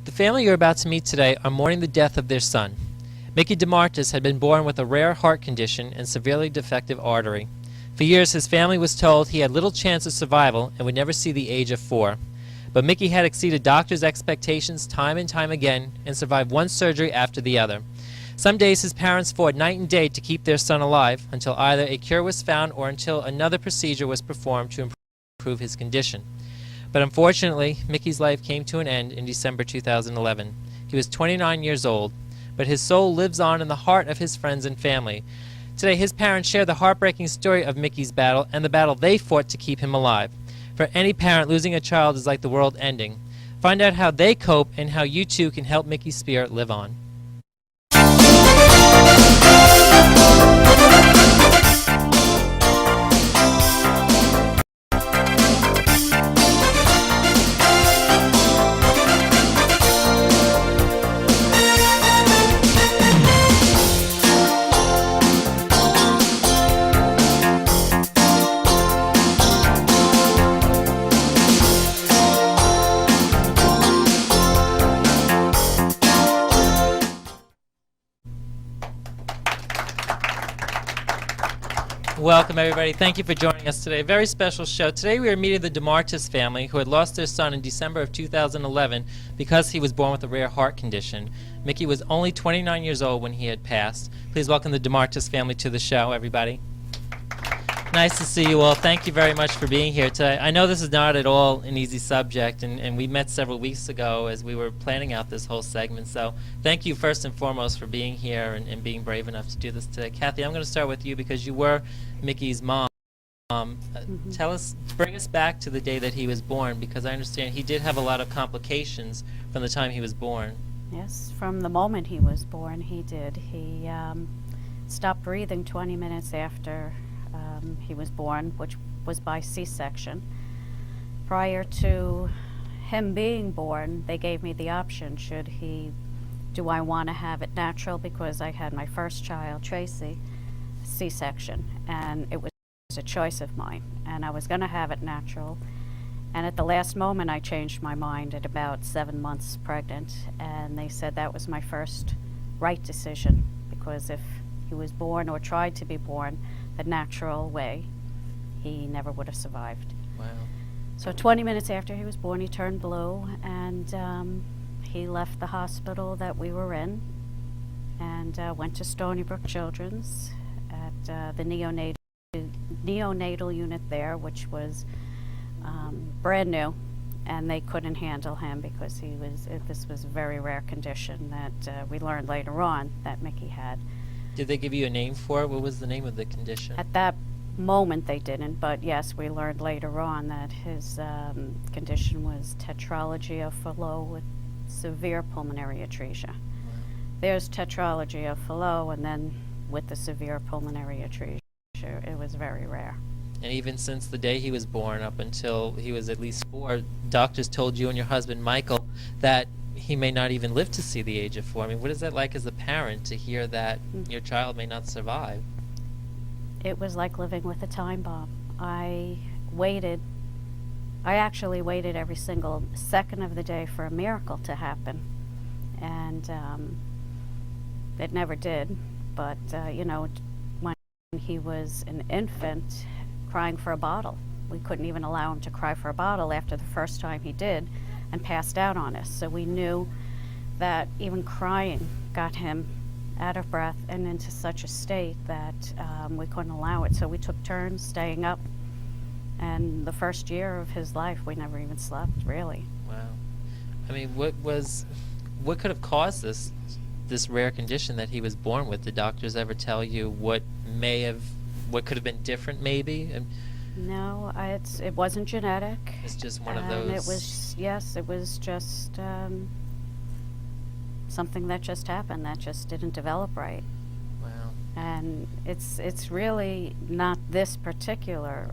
The family you're about to meet today are mourning the death of their son. Mickey DeMartis had been born with a rare heart condition and severely defective artery. For years, his family was told he had little chance of survival and would never see the age of 4. But Mickey had exceeded doctors' expectations time and time again and survived one surgery after the other. Some days his parents fought night and day to keep their son alive until either a cure was found or until another procedure was performed to improve his condition. But unfortunately, Mickey's life came to an end in December 2011. He was 29 years old, but his soul lives on in the heart of his friends and family. Today, his parents share the heartbreaking story of Mickey's battle and the battle they fought to keep him alive. For any parent, losing a child is like the world ending. Find out how they cope and how you too can help Mickey's spirit live on. Welcome, everybody. Thank you for joining us today. A very special show. Today we are meeting the DeMartis family, who had lost their son in December of 2011 because he was born with a rare heart condition. Mickey was only 29 years old when he had passed. Please welcome the DeMartis family to the show, everybody. Nice to see you all. Thank you very much for being here today. I know this is not at all an easy subject, and we met several weeks ago as we were planning out this whole segment. So thank you first and foremost for being here and being brave enough to do this today. Kathy, I'm going to start with you because you were Mickey's mom. Bring us back to the day that he was born, because I understand he did have a lot of complications from the time he was born. Yes, from the moment he was born, he did. He stopped breathing 20 minutes after he was born, which was by C-section. Prior to him being born, they gave me the option, do I want to have it natural, because I had my first child, Tracy, C-section, and it was a choice of mine, and I was going to have it natural. And at the last moment, I changed my mind at about 7 months pregnant, and they said that was my first right decision, because if he was born or tried to be born the natural way, he never would have survived. Wow. So 20 minutes after he was born, he turned blue, and he left the hospital that we were in and went to Stony Brook Children's at the neonatal unit there, which was brand new, and they couldn't handle him because this was a very rare condition that we learned later on that Mickey had. Did they give you a name for it? What was the name of the condition? At that moment they didn't, but yes, we learned later on that his condition was tetralogy of Fallot with severe pulmonary atresia. Wow. There's tetralogy of Fallot, and then with the severe pulmonary atresia, it was very rare. And even since the day he was born up until he was at least 4, doctors told you and your husband, Michael, that he may not even live to see the age of 4. I mean, what is that like as a parent to hear that your child may not survive? It was like living with a time bomb. I actually waited every single second of the day for a miracle to happen. And it never did. But, when he was an infant crying for a bottle, we couldn't even allow him to cry for a bottle after the first time he did, and passed out on us. So we knew that even crying got him out of breath and into such a state that we couldn't allow it. So we took turns staying up, and the first year of his life we never even slept, really. Wow. I mean, what could have caused this rare condition that he was born with? Did doctors ever tell you what could have been different, maybe? No, it wasn't genetic. It's just one of those. It was just something that just happened, that just didn't develop right. Wow. And it's really not this particular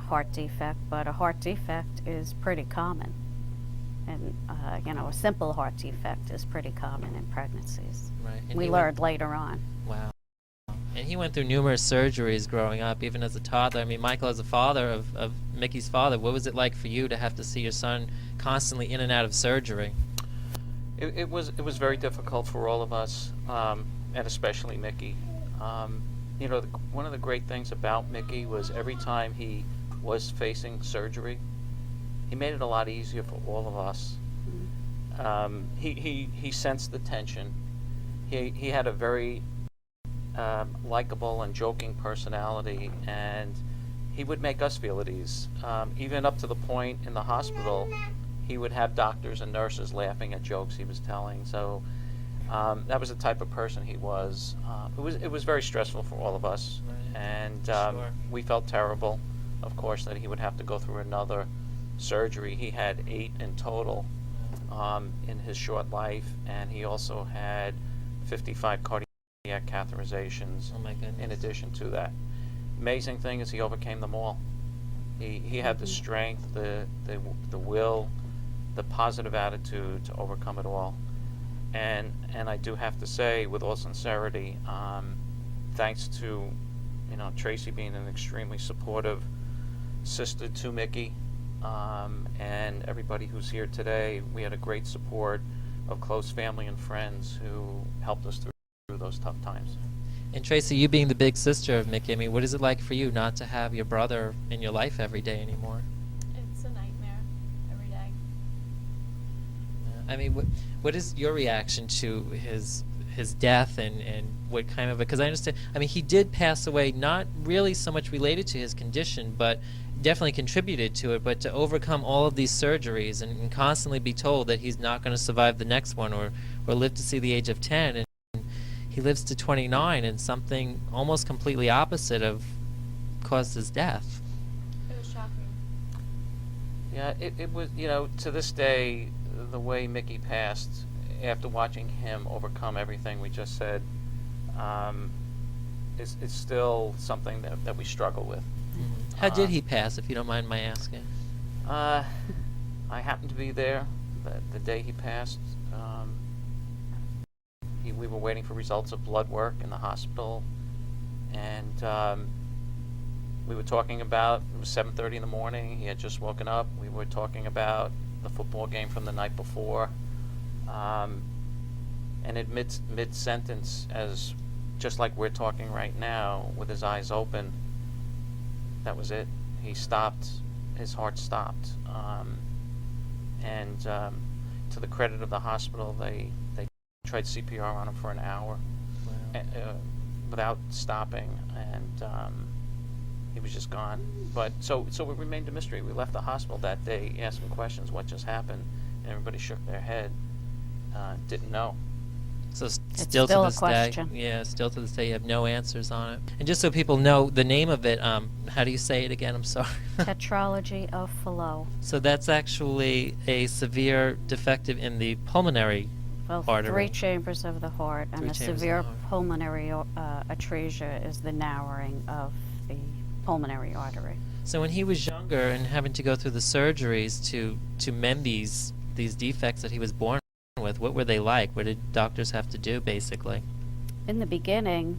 heart defect, but a heart defect is pretty common. And a simple heart defect is pretty common in pregnancies. Right. And we learned later on. Wow. And he went through numerous surgeries growing up, even as a toddler. I mean, Michael, as a father of Mickey's father, what was it like for you to have to see your son constantly in and out of surgery? It was very difficult for all of us, and especially Mickey. Um, one of the great things about Mickey was every time he was facing surgery, he made it a lot easier for all of us. He sensed the tension. He had a very likable and joking personality, and he would make us feel at ease. Even up to the point in the hospital, he would have doctors and nurses laughing at jokes he was telling. So that was the type of person he was. It was very stressful for all of us, Right. and Sure. we felt terrible, of course, that he would have to go through another surgery. He had 8 in total in his short life, and he also had 55 cardiac catheterizations Oh my goodness. in addition to that. Amazing thing is he overcame them all. He had the strength, the will, the positive attitude to overcome it all. And I do have to say, with all sincerity, thanks to Tracy being an extremely supportive sister to Mickey, and everybody who's here today, we had a great support of close family and friends who helped us through those tough times. And Tracy, you being the big sister of Mickey, I mean, what is it like for you not to have your brother in your life every day anymore? It's a nightmare every day. I mean, what is your reaction to his death and what kind of, because I understand, I mean, he did pass away, not really so much related to his condition, but definitely contributed to it, but to overcome all of these surgeries and constantly be told that he's not going to survive the next one or live to see the age of 10, and he lives to 29, and something almost completely opposite of caused his death. It was shocking. Yeah, it was, to this day, the way Mickey passed, after watching him overcome everything we just said, is still something that we struggle with. How did he pass, if you don't mind my asking? I happened to be there the day he passed. We were waiting for results of blood work in the hospital, and we were talking about, it was 7:30 in the morning, he had just woken up, we were talking about the football game from the night before, and in mid-sentence, as just like we're talking right now, with his eyes open, that was it. He stopped, his heart stopped, and to the credit of the hospital, they tried CPR on him for an hour without stopping, and he was just gone. But so it remained a mystery. We left the hospital that day asking questions, what just happened, and everybody shook their head, didn't know. So It's still to still a this question. day, yeah, still to this day, you have no answers on it. And just so people know the name of it, how do you say it again? I'm sorry. Tetralogy of Fallot. So that's actually a severe defective in the pulmonary Well, artery. 3 chambers of the heart, and Three a chambers of severe the heart. pulmonary atresia is the narrowing of the pulmonary artery. So when he was younger and having to go through the surgeries to mend these defects that he was born with, what were they like? What did doctors have to do, basically? In the beginning,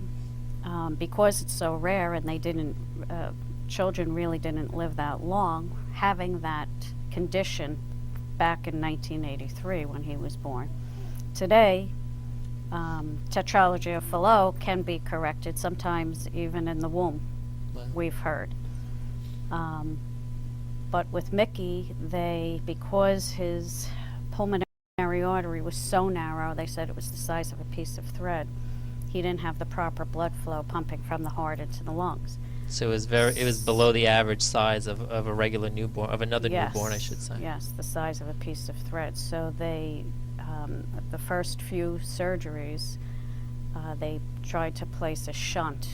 because it's so rare and they didn't, children really didn't live that long, having that condition back in 1983 when he was born. Today, tetralogy of Fallot can be corrected, sometimes even in the womb, Well, we've heard. But with Mickey, because his pulmonary artery was so narrow, they said it was the size of a piece of thread, he didn't have the proper blood flow pumping from the heart into the lungs. so it was below the average size of a regular newborn, of another Yes, newborn, I should say. Yes, the size of a piece of thread. So the first few surgeries, they tried to place a shunt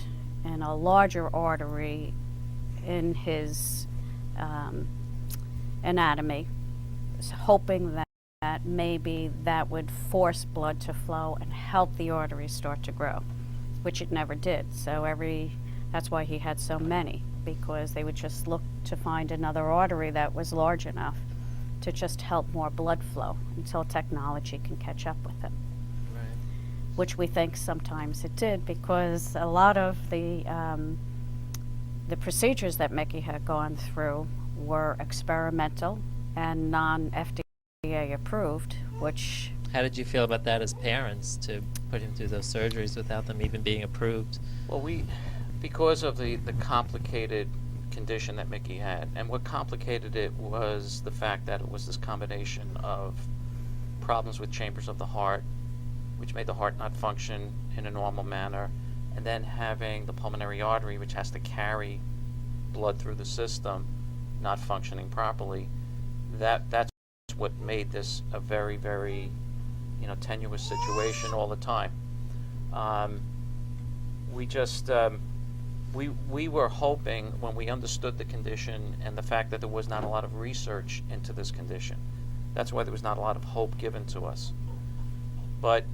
in a larger artery in his anatomy, hoping that maybe that would force blood to flow and help the artery start to grow, which it never did. So that's why he had so many, because they would just look to find another artery that was large enough to just help more blood flow until technology can catch up with it, Right. which we think sometimes it did, because a lot of the procedures that Mickey had gone through were experimental and non-FDA approved, which How did you feel about that as parents, to put him through those surgeries without them even being approved? Well, because of the complicated condition that Mickey had, and what complicated it was the fact that it was this combination of problems with chambers of the heart, which made the heart not function in a normal manner, and then having the pulmonary artery, which has to carry blood through the system, not functioning properly. That's what made this a very, very, tenuous situation all the time. We just we were hoping, when we understood the condition and the fact that there was not a lot of research into this condition, that's why there was not a lot of hope given to us. But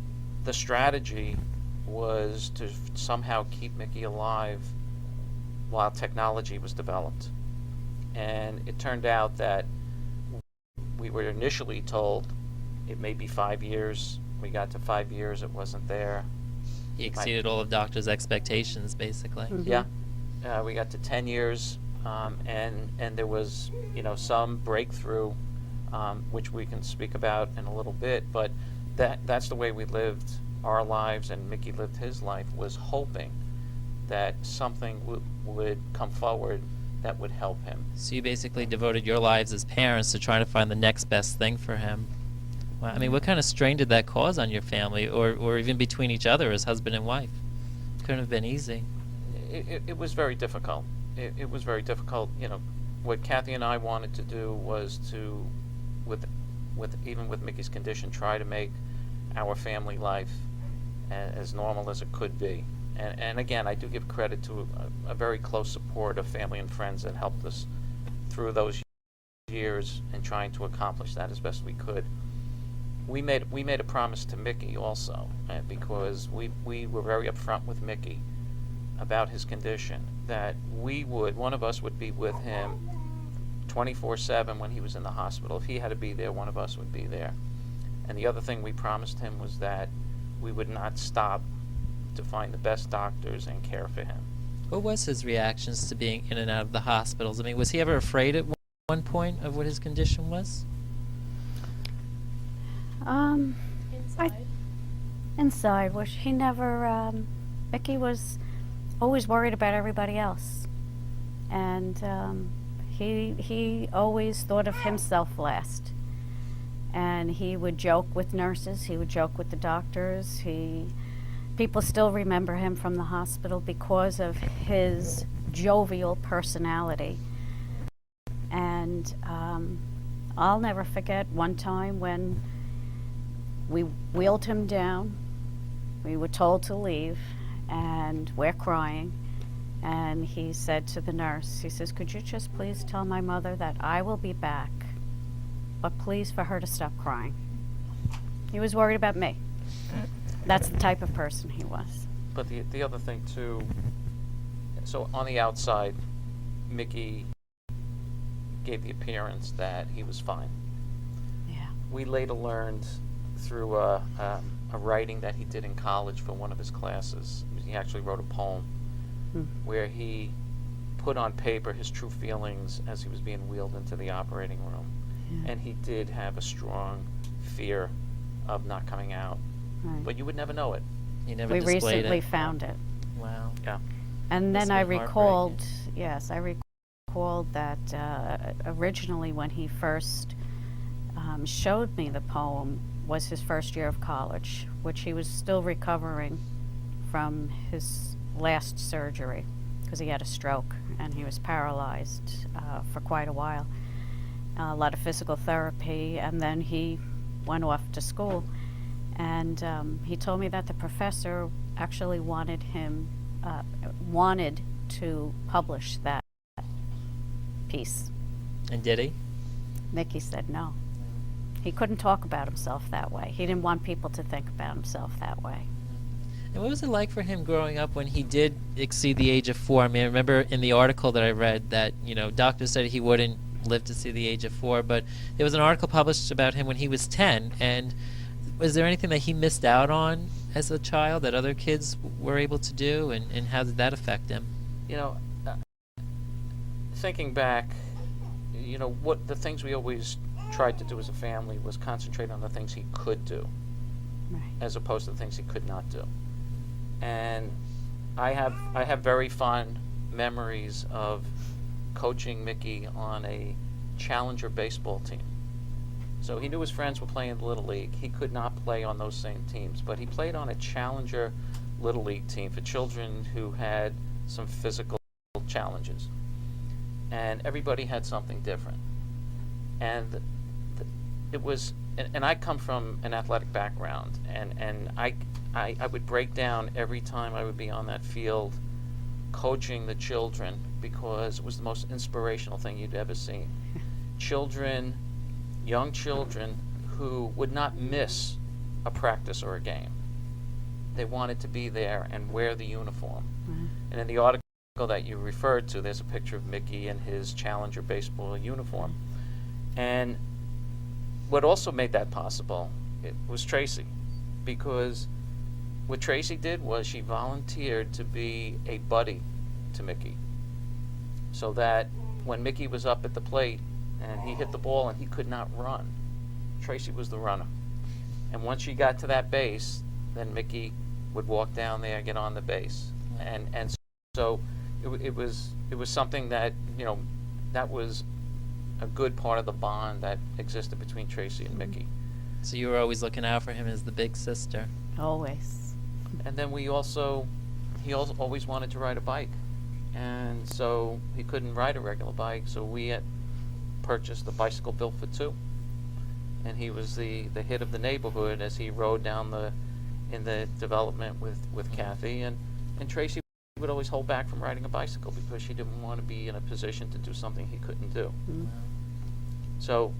the strategy was to somehow keep Mickey alive while technology was developed. And it turned out that we were initially told it may be 5 years. We got to 5 years, it wasn't there. He exceeded all of doctors' expectations, basically. Mhm. Yeah, we got to 10 years, and there was, some breakthrough, which we can speak about in a little bit. But that's the way we lived our lives, and Mickey lived his life, was hoping that something would come forward that would help him. So you basically devoted your lives as parents to trying to find the next best thing for him. Well, I mean, what kind of strain did that cause on your family, or even between each other as husband and wife? Couldn't have been easy. It was very difficult. It was very difficult. What Kathy and I wanted to do was to, even with Mickey's condition, try to make our family life as normal as it could be. And again, I do give credit to a very close support of family and friends that helped us through those years in trying to accomplish that as best we could. We made a promise to Mickey also, because we were very upfront with Mickey about his condition, that one of us would be with him 24/7 when he was in the hospital. If he had to be there, one of us would be there. And the other thing we promised him was that we would not stop to find the best doctors and care for him. What was his reactions to being in and out of the hospitals? I mean, was he ever afraid at one point of what his condition was? Inside. Inside, which he never, Mickey was always worried about everybody else. And he always thought of himself last. And he would joke with nurses, he would joke with the doctors. People still remember him from the hospital because of his jovial personality. And I'll never forget one time when we wheeled him down. We were told to leave, and we're crying. And he said to the nurse, he says, "Could you just please tell my mother that I will be back, but please for her to stop crying." He was worried about me. That's the type of person he was. But the other thing too, so on the outside, Mickey gave the appearance that he was fine. Yeah. We later learned through a writing that he did in college for one of his classes. He actually wrote a poem where he put on paper his true feelings as he was being wheeled into the operating room. Yeah. And he did have a strong fear of not coming out. Right. But you would never know it. He never We displayed recently it. found it. Wow. Yeah. And Must then I have been recalled, yes, I recalled that originally when he first showed me the poem was his first year of college, which he was still recovering from his last surgery because he had a stroke and he was paralyzed for quite a while. A lot of physical therapy, and then he went off to school. And he told me that the professor actually wanted to publish that piece. And did he? Mickey said no. He couldn't talk about himself that way. He didn't want people to think about himself that way. And what was it like for him growing up when he did exceed the age of 4? I mean, I remember in the article that I read that, doctors said he wouldn't live to see the age of 4, but there was an article published about him when he was 10, and was there anything that he missed out on as a child that other kids were able to do, and how did that affect him? Thinking back, what the things we always tried to do as a family was concentrate on the things he could do. Right. as opposed to the things he could not do. And I have very fond memories of coaching Mickey on a challenger baseball team. So he knew his friends were playing in the Little League. He could not play on those same teams, but he played on a challenger Little League team for children who had some physical challenges. And everybody had something different. And it was, and I come from an athletic background, and I would break down every time I would be on that field coaching the children, because it was the most inspirational thing you'd ever seen. Children, young children, who would not miss a practice or a game. They wanted to be there and wear the uniform. Mm-hmm. And in the article that you referred to, there's a picture of Mickey in his Challenger baseball uniform. And what also made that possible, it was Tracy, because what Tracy did was she volunteered to be a buddy to Mickey, so that when Mickey was up at the plate and he hit the ball and he could not run, Tracy was the runner. And once she got to that base, then Mickey would walk down there, get on the base, and so it was something that, you know, that was a good part of the bond that existed between Tracy and Mickey. So you were always looking out for him as the big sister. Always. And then he also always wanted to ride a bike, and so he couldn't ride a regular bike, so we had purchased a bicycle built for two, and he was the hit of the neighborhood as he rode down in the development with Kathy, and Tracy would always hold back from riding a bicycle because she didn't want to be in a position to do something he couldn't do. Mm-hmm. So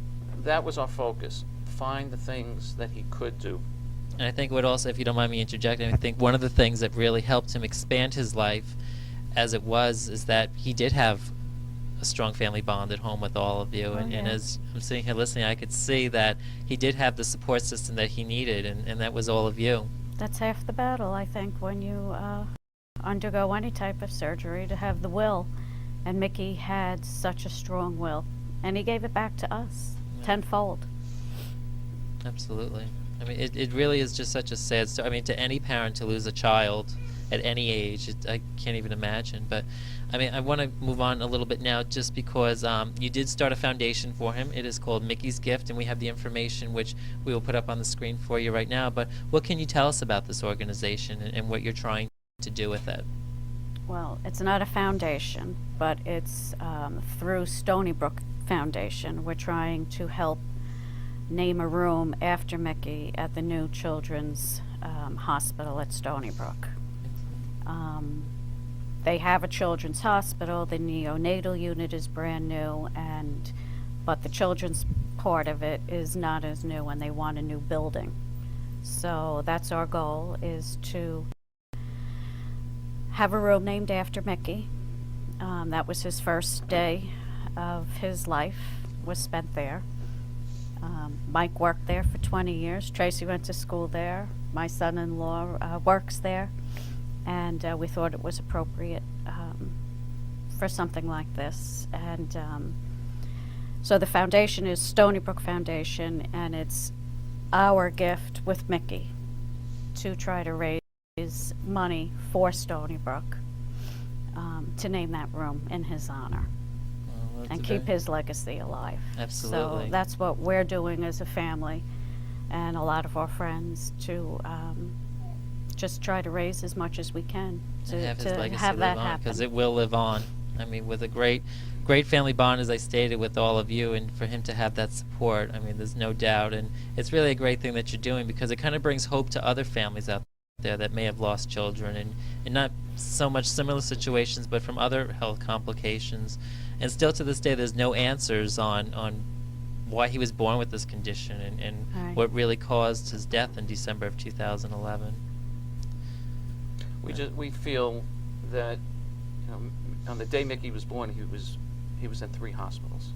that was our focus: find the things that he could do. And I think what also, if you don't mind me interjecting, I think one of the things that really helped him expand his life as it was is that he did have a strong family bond at home with all of you. And Yeah. as I'm sitting here listening, I could see that he did have the support system that he needed, and that was all of you. That's half the battle, I think, when you undergo any type of surgery, to have the will. And Mickey had such a strong will, and he gave it back to us Yeah. tenfold. Absolutely. I mean, it really is just such a sad story. I mean, to any parent to lose a child at any age, I can't even imagine. But, I mean, I want to move on a little bit now just because you did start a foundation for him. It is called Mickey's Gift, and we have the information which we will put up on the screen for you right now. But what can you tell us about this organization and what you're trying to do with it? Well, it's not a foundation, but it's through Stony Brook Foundation. We're trying to help name a room after Mickey at the new Children's Hospital at Stony Brook. They have a children's hospital. The neonatal unit is brand new, but the children's part of it is not as new, and they want a new building. So that's our goal, is to have a room named after Mickey. That was his first day of his life, was spent there. Mike worked there for 20 years. Tracy went to school there. My son-in-law works there. And we thought it was appropriate for something like this. And so the foundation is Stony Brook Foundation, and it's our gift with Mickey to try to raise money for Stony Brook to name that room in his honor. And keep his legacy alive. Absolutely. So that's what we're doing as a family, and a lot of our friends, to just try to raise as much as we can to And have his legacy have that live on, happen. because it will live on. I mean, with a great family bond, as I stated, with all of you, and for him to have that support, I mean, there's no doubt. And it's really a great thing that you're doing, because it kind of brings hope to other families out there that may have lost children, and not so much similar situations, but from other health complications. And still to this day, there's no answers on why he was born with this condition and Right. what really caused his death in December of 2011. We feel that, you know, on the day Mickey was born, he was in 3 hospitals.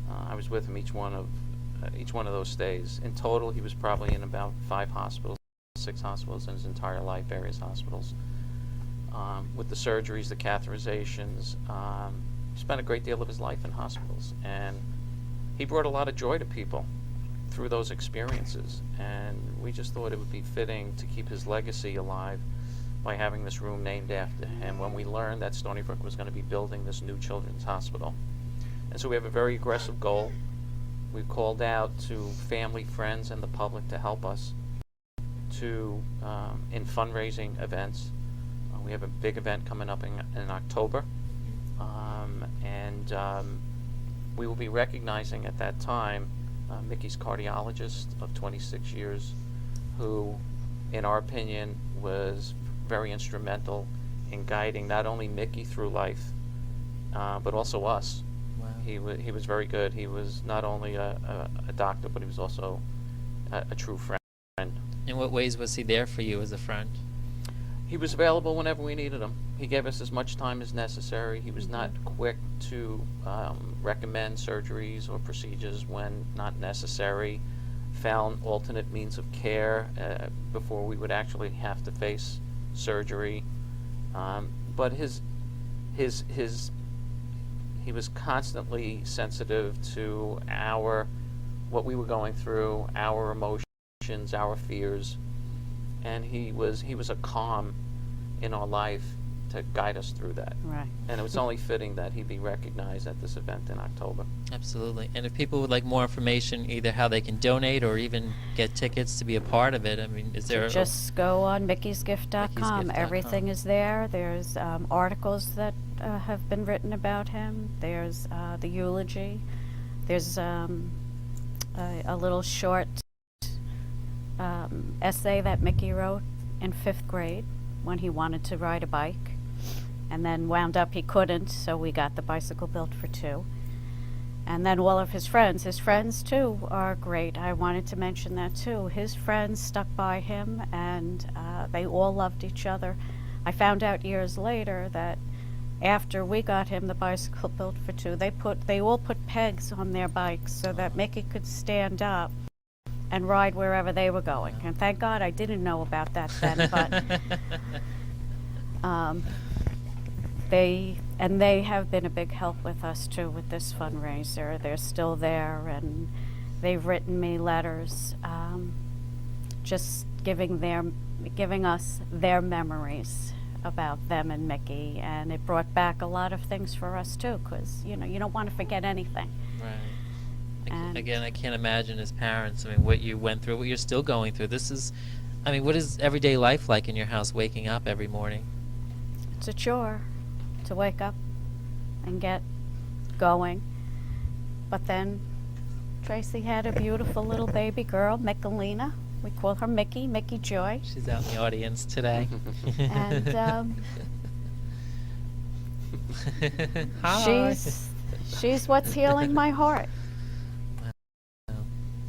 I was with him each one of those days. In total, he was probably in about 5 hospitals, 6 hospitals in his entire life, various hospitals. With the surgeries, the catheterizations, he spent a great deal of his life in hospitals, and he brought a lot of joy to people through those experiences. And we just thought it would be fitting to keep his legacy alive by having this room named after him when we learned that Stony Brook was going to be building this new children's hospital. And so we have a very aggressive goal. We've called out to family, friends, and the public to help us to in fundraising events. We have a big event coming up in October, and we will be recognizing at that time Mickey's cardiologist of 26 years, who, in our opinion, was very instrumental in guiding not only Mickey through life, but also us. Wow. He was very good. He was not only a doctor, but he was also a true friend. In what ways was he there for you as a friend? He was available whenever we needed him. He gave us as much time as necessary. He was not quick to recommend surgeries or procedures when not necessary. Found alternate means of care before we would actually have to face surgery. But he was constantly sensitive to what we were going through, our emotions, our fears, and he was a calm in our life to guide us through that. Right. And it was only fitting that he be recognized at this event in October. Absolutely. And if people would like more information, either how they can donate or even get tickets to be a part of it, I mean, is there... Just go on mickey'sgift.com. mickey'sgift.com. Everything is there. There's articles that have been written about him. There's the eulogy. There's a little short essay that Mickey wrote in 5th grade when he wanted to ride a bike, and then wound up he couldn't, so we got the bicycle built for 2. And then all of his friends too are great. I wanted to mention that too. His friends stuck by him, and they all loved each other. I found out years later that after we got him the bicycle built for 2, they all put pegs on their bikes so that Mickey could stand up and ride wherever they were going. And thank God I didn't know about that then, but they have been a big help with us too with this fundraiser. They're still there, and they've written me letters, just giving us their memories about them and Mickey, and it brought back a lot of things for us too, because you don't want to forget anything. Right. And Again, I can't imagine as parents, I mean, what you went through, what you're still going through. What is everyday life like in your house, waking up every morning? it's a chore to wake up and get going. But then Tracy had a beautiful little baby girl, Michelina. We call her Mickey Joy. She's out in the audience today. And Hi. she's what's healing my heart.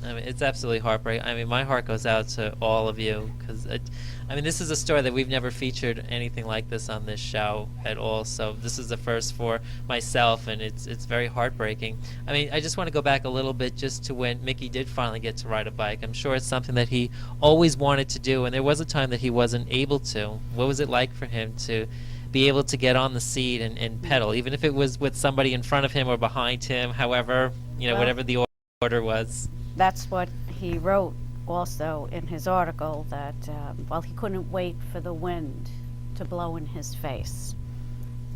I mean, it's absolutely heartbreaking. I mean, my heart goes out to all of you because, this is a story that we've never featured anything like this on this show at all. So this is the first for myself, and it's very heartbreaking. I mean, I just want to go back a little bit just to when Mickey did finally get to ride a bike. I'm sure it's something that he always wanted to do, and there was a time that he wasn't able to. What was it like for him to be able to get on the seat and pedal, even if it was with somebody in front of him or behind him, however, Well, whatever the order was? That's what he wrote also in his article, that he couldn't wait for the wind to blow in his face.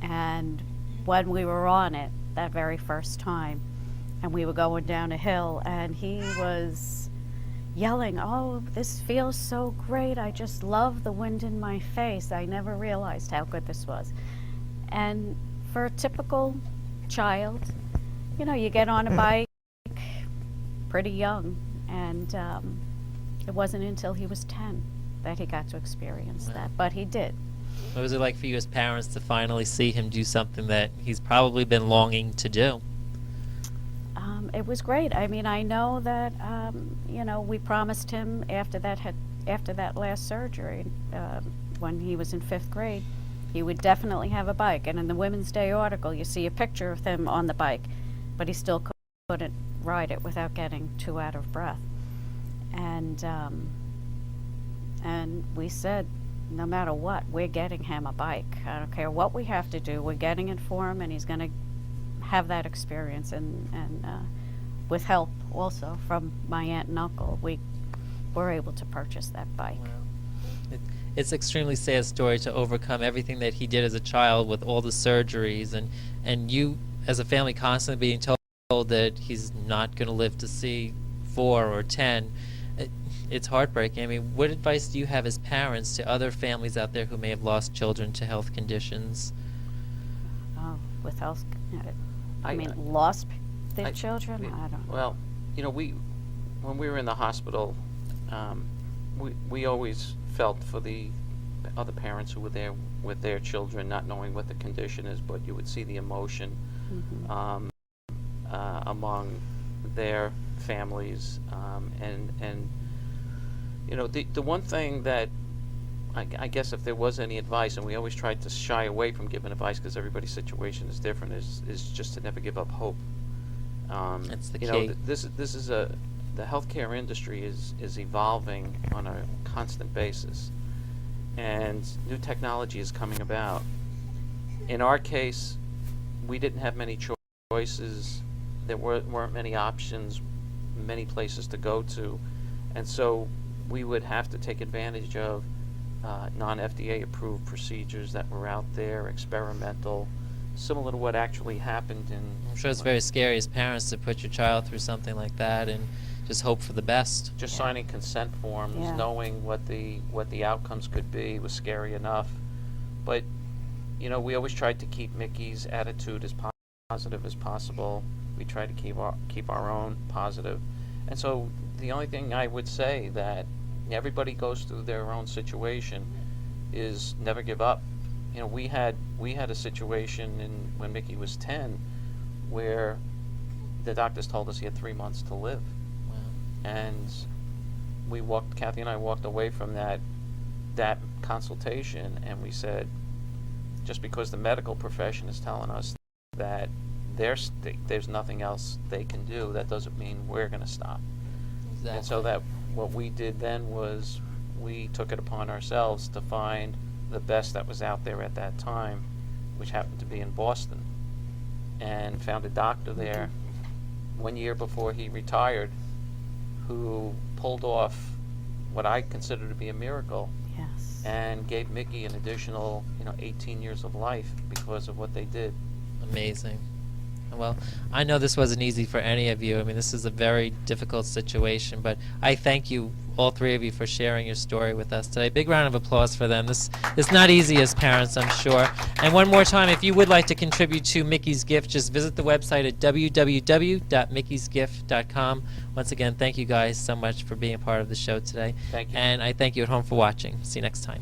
And when we were on it that very first time, and we were going down a hill, and he was yelling, "Oh, this feels so great. I just love the wind in my face. I never realized how good this was." And for a typical child, you get on a bike pretty young, and it wasn't until he was 10 that he got to experience Wow. that, but he did. What was it like for you as parents to finally see him do something that he's probably been longing to do? It was great. I mean, I know that we promised him after that last surgery, when he was in 5th grade, he would definitely have a bike. And in the Women's Day article, you see a picture of him on the bike, but he still couldn't ride it without getting too out of breath. And we said, no matter what, we're getting him a bike. I don't care what we have to do. We're getting it for him, and he's going to have that experience. And with help also from my aunt and uncle, we were able to purchase that bike. Wow. It's extremely sad story to overcome everything that he did as a child with all the surgeries, and you as a family constantly being told that he's not going to live to see 4 or 10. It's heartbreaking. I mean, what advice do you have as parents to other families out there who may have lost children to health conditions? With health, I- lost their I- children? I don't know. Well, when we were in the hospital, we always felt for the other parents who were there with their children, not knowing what the condition is, but you would see the emotion Mhm. among their families, and the one thing that I guess if there was any advice, and we always tried to shy away from giving advice because everybody's situation is different, is just to never give up hope. That's the You know, key. this is the healthcare industry is evolving on a constant basis, and new technology is coming about. In our case, we didn't have many choices. There weren't many options, many places to go to, and so we would have to take advantage of non-FDA approved procedures that were out there, experimental, similar to what actually happened in. I'm sure it's very scary as parents to put your child through something like that and just hope for the best. Just Yeah. signing consent forms, Yeah. knowing what the outcomes could be was scary enough. But we always tried to keep Mickey's attitude as positive as possible. We tried to keep our own positive. And so the only thing I would say that everybody goes through their own situation is never give up. We had a situation when Mickey was 10 where the doctors told us he had 3 months to live. Wow. And Kathy and I walked away from that consultation, and we said, just because the medical profession is telling us that there's nothing else they can do, that doesn't mean we're going to stop. Exactly. And so that what we did then was we took it upon ourselves to find the best that was out there at that time, which happened to be in Boston, and found a doctor there 1 year before he retired who pulled off what I consider to be a miracle Yes. and gave Mickey an additional 18 years of life because of what they did. Amazing. Well, I know this wasn't easy for any of you. I mean, this is a very difficult situation, but I thank you, all three of you, for sharing your story with us today. Big round of applause for them. This is not easy as parents, I'm sure. And one more time, if you would like to contribute to Mickey's Gift, just visit the website at www.mickey'sgift.com. Once again, thank you guys so much for being a part of the show today. Thank you. And I thank you at home for watching. See you next time.